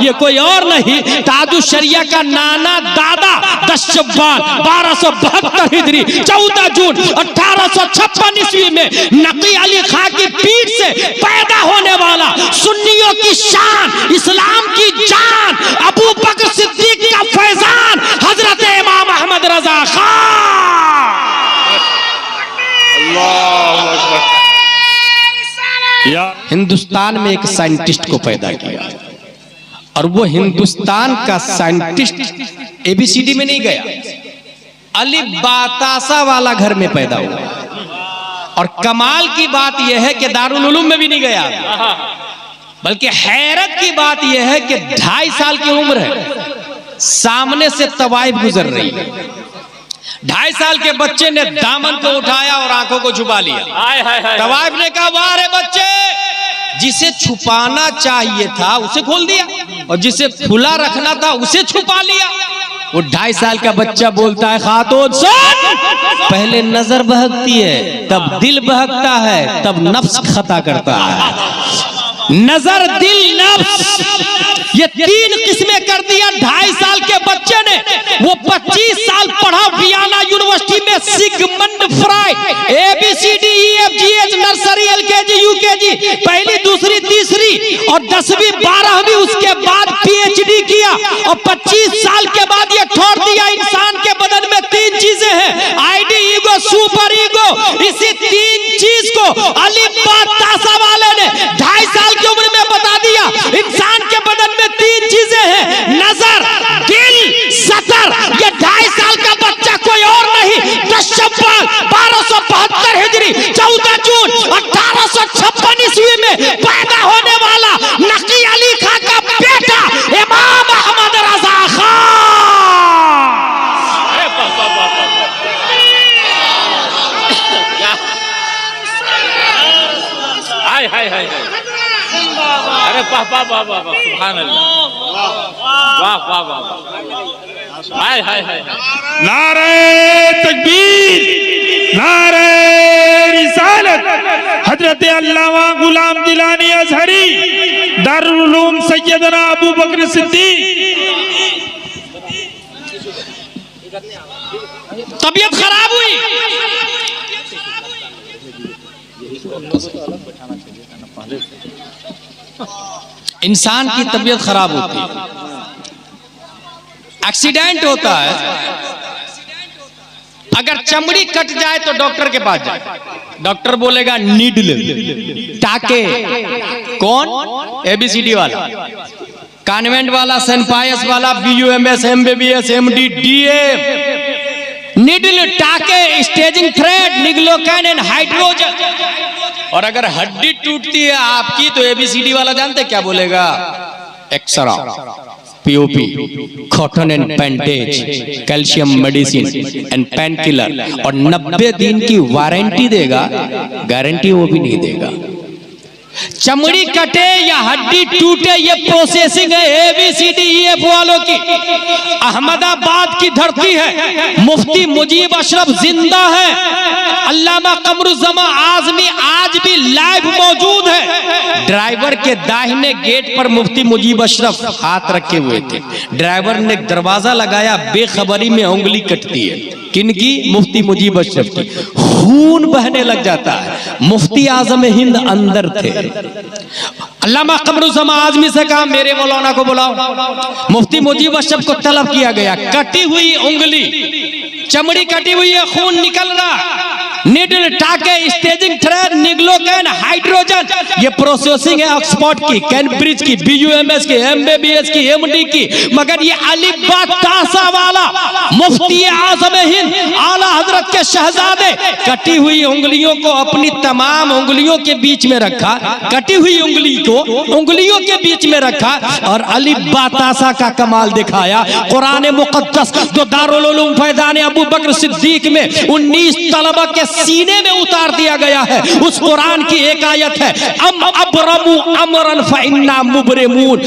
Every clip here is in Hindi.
ये कोई और नहीं ताजुश शरिया का नाना दादा 10 शव्वाल 1272 हिजरी 14 जून 1856 ईस्वी में नकी अली खां की पीठ से पैदा होने वाला सुन्नियों की शान, इस्लाम की जान, अबू बकर सिद्दीक का फैजान हजरत इमाम अहमद रजा खान। हिंदुस्तान में एक साइंटिस्ट को पैदा किया और वो हिंदुस्तान का साइंटिस्ट एबीसीडी में नहीं गया, अली बातासा वाला घर में पैदा हुआ। और कमाल की बात यह है कि दारुल उलूम में भी नहीं गया, बल्कि हैरत की बात यह है कि 2.5 साल की उम्र है, सामने से तवाइफ गुजर रही है। 2.5 साल के बच्चे ने दामन को उठाया और आंखों को छुपा लिया। तवाइफ ने कहा वाह रे बच्चे, जिसे छुपाना चाहिए था उसे खोल दिया और जिसे खुला रखना था उसे छुपा लिया। वो 2.5 साल का बच्चा बोलता है खातून सुन, पहले नजर बहकती है, तब दिल बहकता है, तब नफ्स खता करता है। नजर, दिल, नफ्स, ये 3 किस्में कर दिया 2.5 साल के बच्चे ने। वो 25 साल पढ़ा वियना यूनिवर्सिटी में Sigmund Freud, ABCD EFG nursery LKG UKG पहली दूसरी तीसरी और 10वीं 12वीं, उसके बाद PhD किया और 25 साल के बाद ये छोड़ दिया। इंसान के बदन में 3 चीजें हैं, ID, ईगो, सुपर ईगो। इसी 3 चीज को अली बातासा वाले ने 2.5 साल की उम्र में बता दिया। इंसान के बदन में 3 चीजें हैं, नजर, दिल, सतर। ये 2.5 साल का बच्चा कोई और नहीं, 10 शव्वाल 1272 हिजरी 14 जून 1856 ईस्वी में पैदा होने वाला नकी अली खां का बेटा इमाम अहमद रजा खान। अरे वाह वाह वाह वाह, सुभान अल्लाह, वाह वाह वाह, हाय हाय हाय, नारे तकबीर, नारे रिसालत। हजरत अल्लामा गुलाम जिलानी अजहरी दारुल उलूम सैयदना अबू बकर सिद्दीक। तबीयत खराब हुई, इंसान की तबीयत खराब होती है, एक्सीडेंट होता है, अगर चमड़ी कट जाए तो डॉक्टर के पास जाए। डॉक्टर बोलेगा नीडल, टाके। कौन? ABCD वाला, कॉन्वेंट वाला, सेंट पायस वाला, BUMS, MBBS, MD, DA। Needle, टाके, स्टेजिंग थ्रेड, निग्लोकैन एंड हाइड्रोजन। और अगर हड्डी टूटती है आपकी तो ABCD वाला जानते क्या बोलेगा? Xray, POP, cotton and bandage, calcium medicine and pain killer. और 90 दिन की वारंटी देगा, गारंटी वो भी नहीं देगा। चमड़ी कटे या हड्डी टूटे ये प्रोसेसिंग है ABCD EF वालों की। अहमदाबाद की धरती है, मुफ्ती मुजीब अशरफ जिंदा है, अल्लामा कमरुज़्ज़मा आज़मी आज भी लाइव मौजूद है। ड्राइवर के दाहिने गेट पर मुफ्ती मुजीब अशरफ हाथ रखे हुए थे। ड्राइवर ने दरवाजा लगाया, बेखबरी में उंगली कटती है। किनकी? मुफ्ती मुजीब अशरफ की। खून बहने लग जाता है। मुफ्ती आजम हिंद अंदर थे। अल्लामा कमरुज़्ज़मा आज़मी से कहा मेरे मौलाना को बुलाओ। मुफ्ती मुजीब अशरफ को तलब किया गया। कटी हुई उंगली, चमड़ी कटी हुई है, खून निकल रहा, नीडल, टाके, स्टेजिंग थ्रेड, निग्लोकैन, हाइड्रोजन। ये प्रोसेसिंग है ऑक्सफोर्ड की, कैम्ब्रिज की, BUMS की, MBBS की, MD की। मगर ये अली बातासा वाला मुफ्ती आज़म हिंद आला हजरत के शहजादे कटी हुई उंगलियों को अपनी तमाम उंगलियों के बीच में रखा, कटी हुई उंगली को उंगलियों के बीच में रखा और अली बातासा का कमाल दिखाया। कुरान मुक़द्दस जो दारुल उलूम फैज़ान अबू बकर सिद्दीक में 19 तलबा के सीने में उतार दिया गया है। उस कुरान की एक आयत है, अम अबरमु अमरन फइन्ना मुबरमून,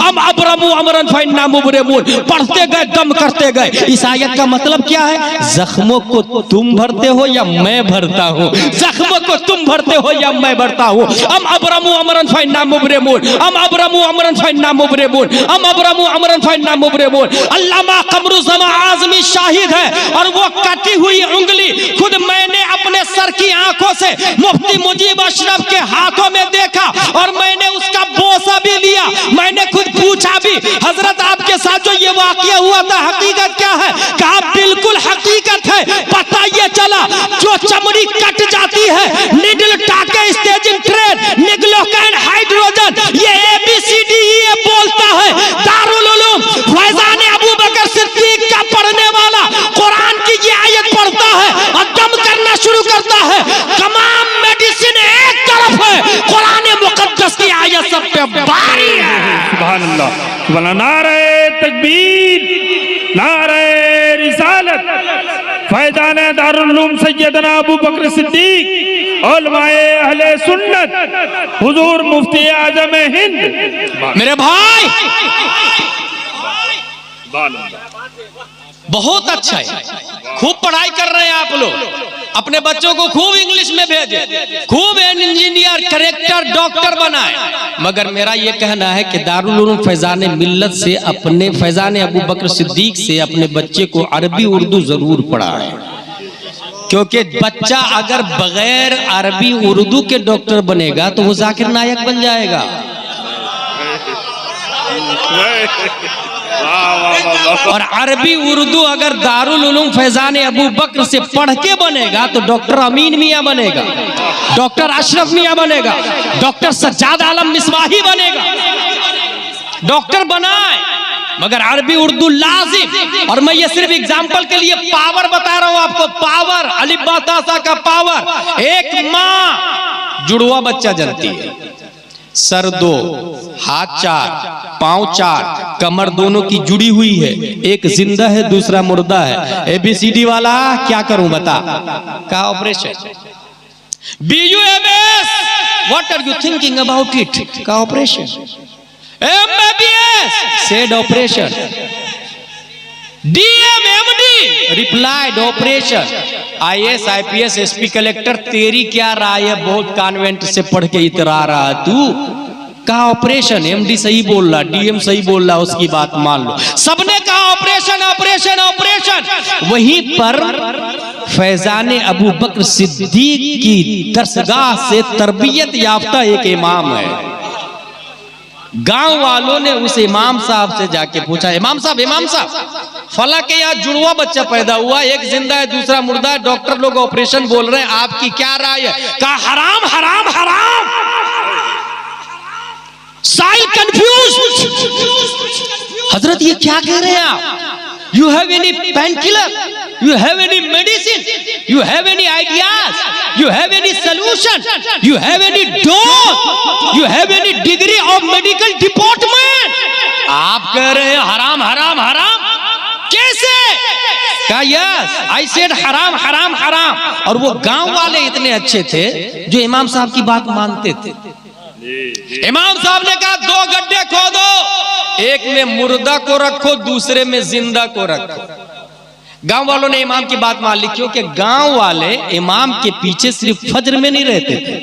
अम अबरमु अमरन फइन्ना मुबरमून। पढ़ते गए, दम करते गए। इस आयत का मतलब क्या है? जख्मों को तुम भरते हो या मैं भरता हूँ? जख्मों को तुम भरते हो या मैं भरता हूँ? अम अबरमु अमरन फइन्ना मुबरमून, अम अबरमु अमरन फइन्ना मुबरमून, अम अबरमु अमरन फइन्ना मुबरमून। अल्लामा कमरुज़्ज़मा आज़मी शाहिद है, और वो कटी हुई उंगली खुद मैंने अपने सर की आंखों से मुफ्ती मुजीब अशरफ के हाथों में देखा, और मैंने उसका बोसा भी लिया। मैंने खुद पूछा भी, हजरत आपके साथ जो ये वाकया हुआ था हकीकत क्या है? कहा बिल्कुल हकीकत है। पता ये चला जो चमड़ी कट जाती है, निडल टाके स्टेजिंग ट्रेन निग्लोकैन हाइड्रोजन, ये ABCDE बोलता है। दारुल उलूम फैजान अबू बकर सिद्दीक का पढ़ने वाला कुरान की ये आयत पढ़ता है और दम करना शुरू करता है। तमाम मेडिसिन एक तरफ है, कुरान मुकद्दस की आयत सब पे भारी है। सुभान अल्लाह, सुभान अल्लाह। नारे तकबीर, नारे रिसालत, फैजान दारुल उलूम सैयदना अबू बकर सिद्दीक, उलमाए अहले सुन्नत, हुजूर मुफ्ती आजम हिंद। मेरे भाई बहुत अच्छा है, खूब पढ़ाई कर रहे हैं आप लोग। अपने बच्चों को खूब इंग्लिश में भेजें, खूब इंजीनियर, करेक्टर, डॉक्टर बनाए। मगर मेरा ये कहना है कि दारुल उलूम फैजान मिल्लत से, अपने फैजान अबू बकर सिद्दीक से अपने बच्चे को अरबी उर्दू जरूर पढ़ाएं, क्योंकि बच्चा अगर बगैर अरबी उर्दू के डॉक्टर बनेगा तो वो जाकिर नायक बन जाएगा। और अरबी उर्दू अगर दारुल उलूम फैजान अबू बकर से पढ़ के बनेगा तो डॉक्टर अमीन मियां बनेगा, डॉक्टर अशरफ मियां बनेगा, डॉक्टर सज्जाद आलम मिसबाही बनेगा। डॉक्टर बनाए, मगर अरबी उर्दू लाजिम। और मैं ये सिर्फ एग्जाम्पल के लिए पावर बता रहा हूं आपको, पावर, अलिफ बा ता सा का पावर। एक माँ जुड़वा बच्चा जनती है, सर 2, हाथ 4, पांव 4, कमर दोनों की जुड़ी हुई है, एक जिंदा है दूसरा मुर्दा है। ABCD वाला क्या करूं बता? का operation. BUMS, what are you thinking about it? का operation. MBBS, said operation. DMMD, replied operation. IAS, IPS, SP collector, तेरी क्या राय है? बहुत कॉन्वेंट से पढ़ के इतरा रहा है तू। कहा ऑपरेशन। MD सही बोल रहा, DM सही बोल रहा, उसकी बात मान लो। सबने कहा ऑपरेशन ऑपरेशन ऑपरेशन। वहीं पर फैजान अबू बकर सिद्दीक की दरसगाह से तरबियत याफ्ता एक इमाम है। गांव वालों ने उस इमाम साहब से जाके पूछा, इमाम साहब फला के यहाँ जुड़वा बच्चा पैदा हुआ, एक जिंदा है दूसरा मुर्दा है, डॉक्टर लोग ऑपरेशन बोल रहे हैं, आपकी क्या राय है? कहा हराम हराम हराम। साइल कंफ्यूज, हजरत ये क्या कह रहे हैं आप? You have any painkiller? You have any medicine? You have any ideas? You have any solution? You have any dose? You have any degree of medical department? आप कह रहे हैं हराम हराम हराम, कैसे? कहा यस, आई सेड हराम हराम हराम। और वो गांव वाले इतने अच्छे थे जो इमाम साहब की बात मानते थे। इमाम साहब ने कहा 2 गड्ढे खोदो, एक में मुर्दा को रखो, दूसरे में जिंदा को रखो। गांव वालों ने इमाम की बात मान ली, क्योंकि गांव वाले इमाम के पीछे सिर्फ फज्र में नहीं रहते थे,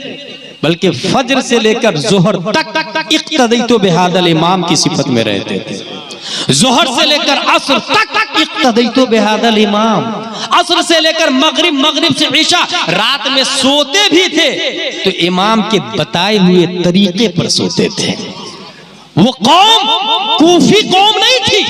बल्कि फज्र से लेकर जोहर तक इक्तदईतो बिहादल इमाम की सिफत में रहते थे। जोहर से लेकर असर तक इक्तदईतो बिहादल इमाम, असर से लेकर मगरिब, मगरिब से इशा, रात में सोते भी थे तो इमाम के बताए हुए तरीके पर सोते थे। वो कौम कूफी कौम नहीं थी,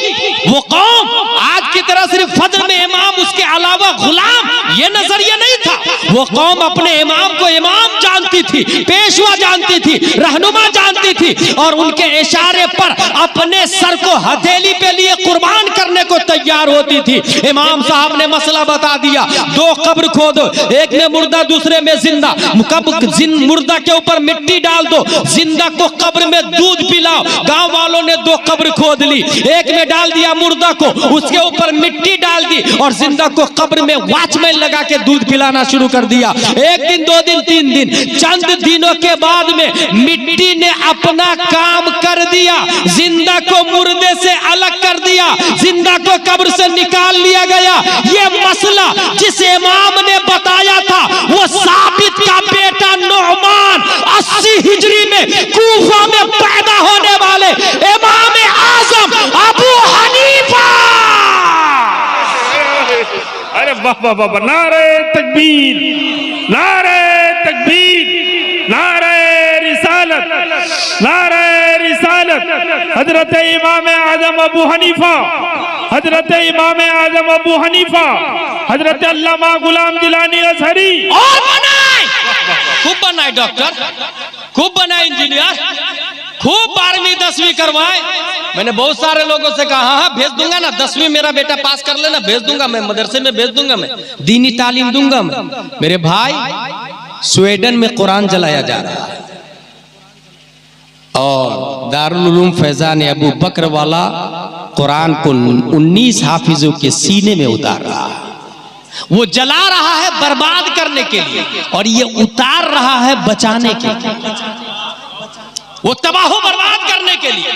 वो कौम आज की तरह सिर्फ फज्र में इमाम, उसके अलावा गुलाम, ये नजरिया नहीं था। वो कौम अपने इमाम को इमाम जानती थी, पेशवा जानती थी, रहनुमा जानती थी, और उनके इशारे पर अपने सर को हथेली पे लिए कुर्बान करने को तैयार तैयार होती थी। इमाम साहब ने मसला बता दिया, 2 कब्र खोदो, एक में मुर्दा दूसरे में जिंदा। मुर्दा के ऊपर मिट्टी डाल दो, जिंदा को कब्र में दूध पिलाओ। गांव वालों ने 2 कब्र खोद ली, एक में डाल दिया मुर्दा को, उसके ऊपर मिट्टी डाल दी और जिंदा को कब्र में वॉचमैन लगा के दूध पिलाना शुरू कर दिया। 1 दिन 2 दिन 3 दिन, चंद दिनों के बाद में मिट्टी ने अपना काम कर दिया, जिंदा को मुर्दे से अलग कर दिया, जिंदा को कब्र से निकाल लिया गया। ये मसला जिस इमाम ने बताया था वो साबित का बेटा नुअमान 80 हिजरी में कूफा में पैदा होने वाले इमाम आजम अबू हनीफा। अरे वाह वाह वाह, नारे तकबीर, नारे तकबीर, नारे रिसालत, नारे रिसालत। हजरत इमाम आजम अबू हनीफा, हजरत इमाम आजम अबू हनीफा, हजरत अल्लामा गुलाम जिलानी अजहरी। और बनाए, खूब बनाए डॉक्टर, खूब बनाए इंजीनियर, खूब 12वीं 10वीं करवाए। मैंने बहुत सारे लोगों से कहा हाँ भेज दूंगा ना, 10वीं मेरा बेटा पास कर लेना, भेज दूंगा मैं, मदरसे में भेज दूंगा मैं, दीनी तालीम दूंगा मैं। मेरे भाई, स्वीडन में कुरान जलाया जा रहा है और दारुल उलूम फैजान अबू बकर वाला कुरान को 19 हाफिजों के सीने में उतार रहा है। वो जला रहा है बर्बाद करने के लिए और ये उतार रहा है बचाने के लिए। वो तबाह बर्बाद करने के लिए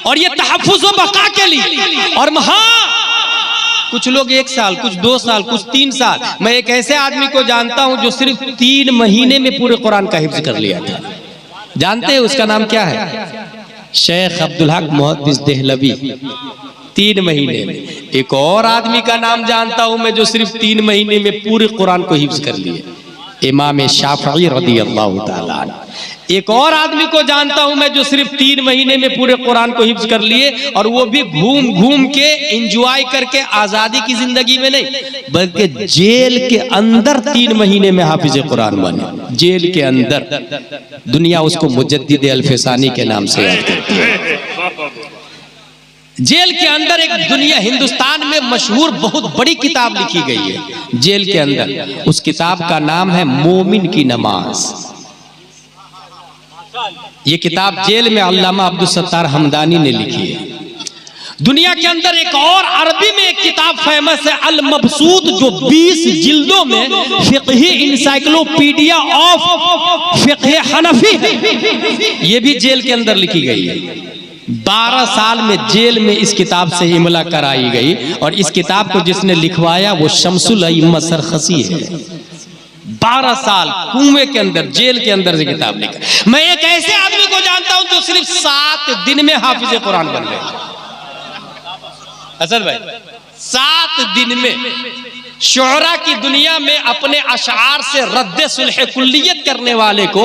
और ये तहफ्फुज़ व बका के लिए। और हाँ, कुछ लोग 1 साल, कुछ 2 साल, कुछ 3 साल। मैं एक ऐसे आदमी को जानता हूं जो सिर्फ 3 महीने में पूरे कुरान का हिफ्ज कर लिया था। जानते हैं उसका नाम क्या है? शेख अब्दुल हक मुहद्दिस देहलवी। 3 महीने में। एक और आदमी का नाम जानता हूं मैं जो सिर्फ 3 महीने में पूरे कुरान को हिफ्ज कर लिए, इमाम शाफई रज़ियल्लाहु ताला अन्हु। एक और आदमी को जानता हूं मैं जो सिर्फ 3 महीने में पूरे कुरान को हिफ्ज कर लिए, और वो भी घूम घूम के एंजॉय करके, आजादी की जिंदगी में नहीं बल्कि जेल के अंदर 3 महीने में हाफिज कुरान बने। जेल के अंदर दुनिया उसको मुजद्दिद अल-फसानी के नाम से याद करती है। जेल के अंदर एक दुनिया, हिंदुस्तान में मशहूर बहुत बड़ी किताब लिखी गई है जेल के अंदर। उस किताब का नाम है मोमिन की नमाज। ये किताब जेल में अल्लामा अब्दुल सत्तार हमदानी ने लिखी है। दुनिया के अंदर एक और अरबी में एक किताब फेमस है अल मबसूत, जो 20 जिल्दों में फिक़ही इंसाइक्लोपीडिया ऑफ फिक़ह हनफी, ये भी जेल के अंदर लिखी गई है। 12 साल में जेल में इस किताब से इमला कराई गई, और इस किताब को जिसने लिखवाया वो शमसुल अइम्मा सरखसी है। 12 साल कुएं के अंदर, जेल के अंदर से किताब लिखा। मैं एक ऐसे आदमी को जानता हूं जो सिर्फ 7 दिन में हाफिज कुरान बन गए। असद भाई, 7 दिन में शुअरा की दुनिया में अपने अशआर से रद्द सुलह कुल्लियत करने वाले को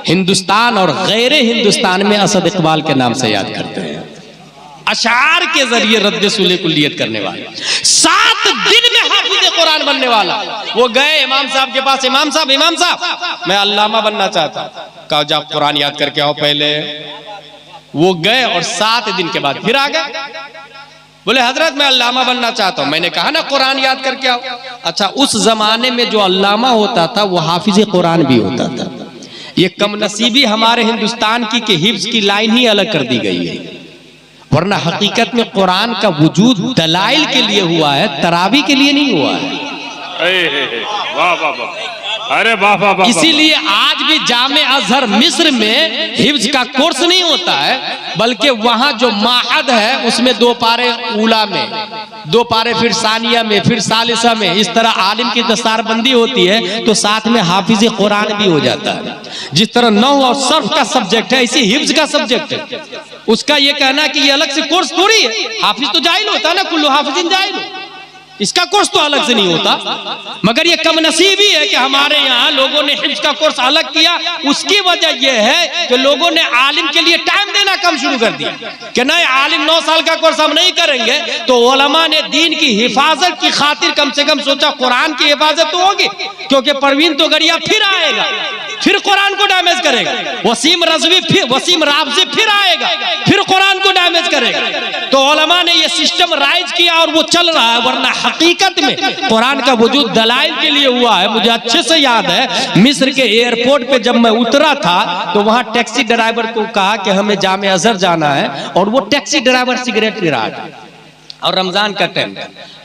हिंदुस्तान और गैर हिंदुस्तान में असद इकबाल के नाम से याद करते हैं। अशआर के जरिए रद्द सुलह कुल्लियत करने वाले, 7 दिन में हाफिज कुरान बनने वाला। वो गए इमाम साहब के पास, इमाम साहब मैं अल्लामा बनना चाहता हूं। कहा जा कुरान याद करके आओ पहले। वो गए और 7 दिन के बाद फिर आ गए। बोले हजरत मैं अल्लामा बनना चाहता हूं। मैंने कहा ना कुरान याद करके आओ। अच्छा, उस जमाने में जो अल्लामा होता था वो हाफिज कुरान भी होता था। ये कमनसीबी हमारे हिंदुस्तान की के हिफ्ज की लाइन ही अलग कर दी गई है, वरना हकीकत में कुरान का वजूद दलाइल के लिए हुआ है, तरावी के लिए नहीं हुआ है। वाह वाह वाह, अरे वाह वाह वाह। इसीलिए आज भी जामे अजहर मिस्र में हिफ्ज का कोर्स नहीं होता है, बल्कि वहां जो माहद है उसमें 2 पारे ऊला में, 2 पारे फिर सानिया में, फिर सालिसा में, इस तरह आलिम की दस्तारबंदी होती है तो साथ में हाफिज कुरान भी हो जाता है। जिस तरह नहव और सर्फ का सब्जेक्ट है, इसी हिफ्ज का सब्जेक्ट है। उसका ये कहना कि ये अलग से कोर्स थोड़ी है। हाफिज तो जाहिल होता है ना, कुल्लू हाफिजिन जाहिल, इसका कोर्स तो अलग से नहीं होता। मगर ये कमनसीबी है कि हमारे यहाँ लोगों ने हिफ्ज का कोर्स अलग किया। उसकी वजह यह है कि लोगों ने आलिम के लिए टाइम देना कम शुरू कर दिया कि नहीं, आलिम 9 साल का कोर्स हम नहीं करेंगे। तो उलमा ने दीन की हिफाजत की खातिर कम से कम सोचा कुरान की हिफाजत तो होगी, क्योंकि परवीन तो गरिया फिर आएगा, फिर कुरान को डैमेज करेगा। वसीम राबजी फिर आएगा, फिर कुरान को डैमेज करेगा। तो उलमा ने ये सिस्टम राइज किया और वो चल रहा है, वरना हकीकत में कुरान का वजूद दलाइल के लिए हुआ है। मुझे अच्छे से याद है, मिस्र के एयरपोर्ट पे जब मैं उतरा था तो वहां टैक्सी ड्राइवर को कहा कि हमें जामे अजहर जाना है, और वो टैक्सी ड्राइवर सिगरेट पी रहा था और रमजान का टाइम।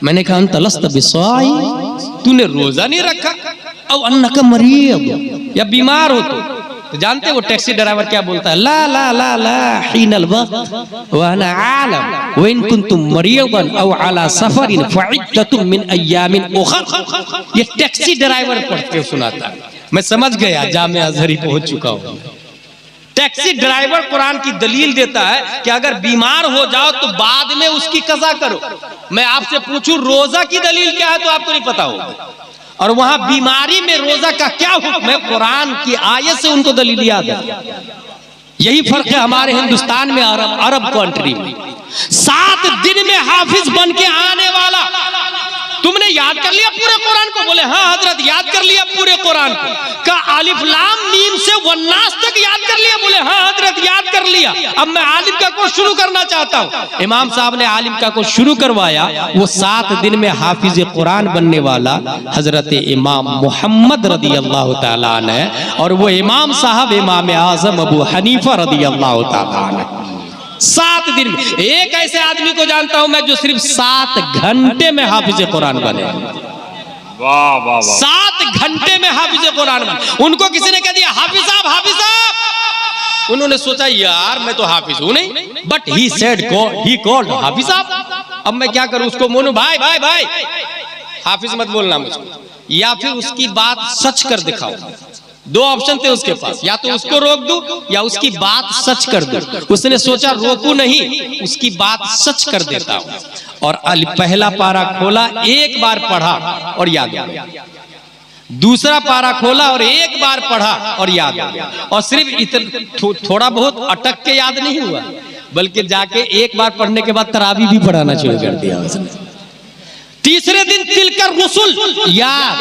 मैंने कहा तलस्त बिस्वाई, तूने रोजा नहीं रखा, और अन्नका मरीज, या बीमार हो तो जानते वो टैक्सी ड्राइवर क्या बोलता है, ला ला ला ला हिनल वक्त व अना आलम व इन कुंतुम मरीदन औ अला सफरिन फइद्दतुम मिन अय्यामिन उखर। ये टैक्सी ड्राइवर पढ़ते सुनाता। मैं समझ गया जामे अजहरी पहुंच चुका हूं। टैक्सी ड्राइवर कुरान की दलील देता है कि अगर बीमार हो जाओ तो बाद में उसकी कज़ा करो। मैं आपसे पूछूं रोजा की दलील क्या है तो आपको नहीं पता होगा, और वहां बीमारी में रोजा का क्या हुक्म है, कुरान की आयत से उनको दलील याद है। यही फर्क है हमारे हिंदुस्तान में अरब कंट्री में। 7 दिन में हाफिज बन के आने वाला, तुमने याद कर लिया पूरे कुरान को? बोले हाँ हजरत याद कर लिया पूरे कुरान को। का अलिफ लाम मीम से वन्नास तक याद कर लिया? बोले हाँ हजरत याद कर लिया। अब मैं आलिम का कोर्स शुरू करना चाहता हूँ। इमाम साहब ने आलिम का कोर्स शुरू करवाया। वो 7 दिन में हाफिज कुरान बनने वाला हजरत इमाम मोहम्मद रदी अल्लाह ताला अन्हु है, और वो इमाम साहब इमाम आजम अबू हनीफा रदी अल्लाह ताला अन्हु। 7 दिन में। एक ऐसे आदमी को जानता हूं मैं जो सिर्फ 7 घंटे में हाफिज कुरान बने। वाह वाह वाह। 7 घंटे में हाफिज कुरान बने। उनको किसी ने कह दिया हाफिज साहब, हाफिज साहब। उन्होंने सोचा यार मैं तो हाफिज हूं नहीं, but he said he called हाफिज साहब। अब मैं क्या करूं उसको मोनू भाई भाई भाई हाफिज मत बोलना मुझको, या फिर उसकी बात सच कर दिखाओ। 2 ऑप्शन थे उसके पास, या तो उसको रोक दूं या उसकी बात सच कर दूं। उसने सोचा रोकू नहीं, उसकी बात सच कर देता हूं। और पहला पारा खोला, एक बार पढ़ा और याद आ गया। दूसरा पारा खोला और एक बार पढ़ा और याद आ गया। और सिर्फ थोड़ा बहुत अटक के याद नहीं हुआ, बल्कि जाके एक बार पढ़ने के बाद तरावी भी पढ़ाना शुरू कर दिया उसने। तीसरे दिन तिलकर रसूल याद,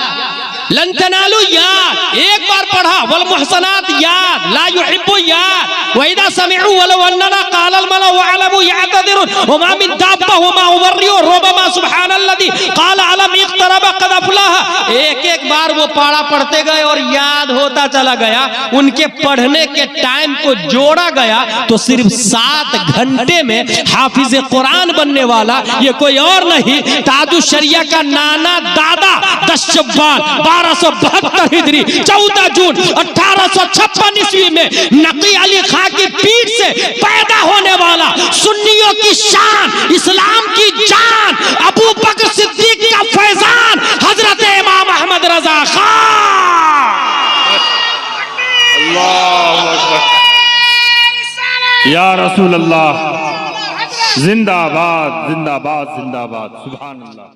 लन तनालू याद, एक बार पढ़ा, वल मुहसनात याद, ला युहिब्बु याद, व इदा समिअू वलौ अन्ना क़ाल अल मलअ व अलमु यअतदिरुन व मा मिन दाब्बा व मा उबर्रियु रुबमा सुब्हानल्लज़ी क़ाल अलम इक़तरब क़द अफ़लह। एक बार वो पारा पढ़ते गए और याद होता चला गया। उनके पढ़ने के टाइम को जोड़ा गया तो सिर्फ 7 घंटे में हाफिज कुरान बनने वाला ये कोई और नहीं, ताजु शरिया का नाना दादा 10 शव्वाल 1272 हिजरी 14 जून 1856 ईस्वी में नकी अली खां की पीठ से पैदा होने वाला, सुन्नियों की शान, इस्लाम की जान, अबू बकर सिद्दीक का फैजान, हजरत इमाम अहमद रजा खान। अल्लाहु अकबर। या रसूल अल्लाह, जिंदाबाद जिंदाबाद जिंदाबाद, सुभान अल्लाह।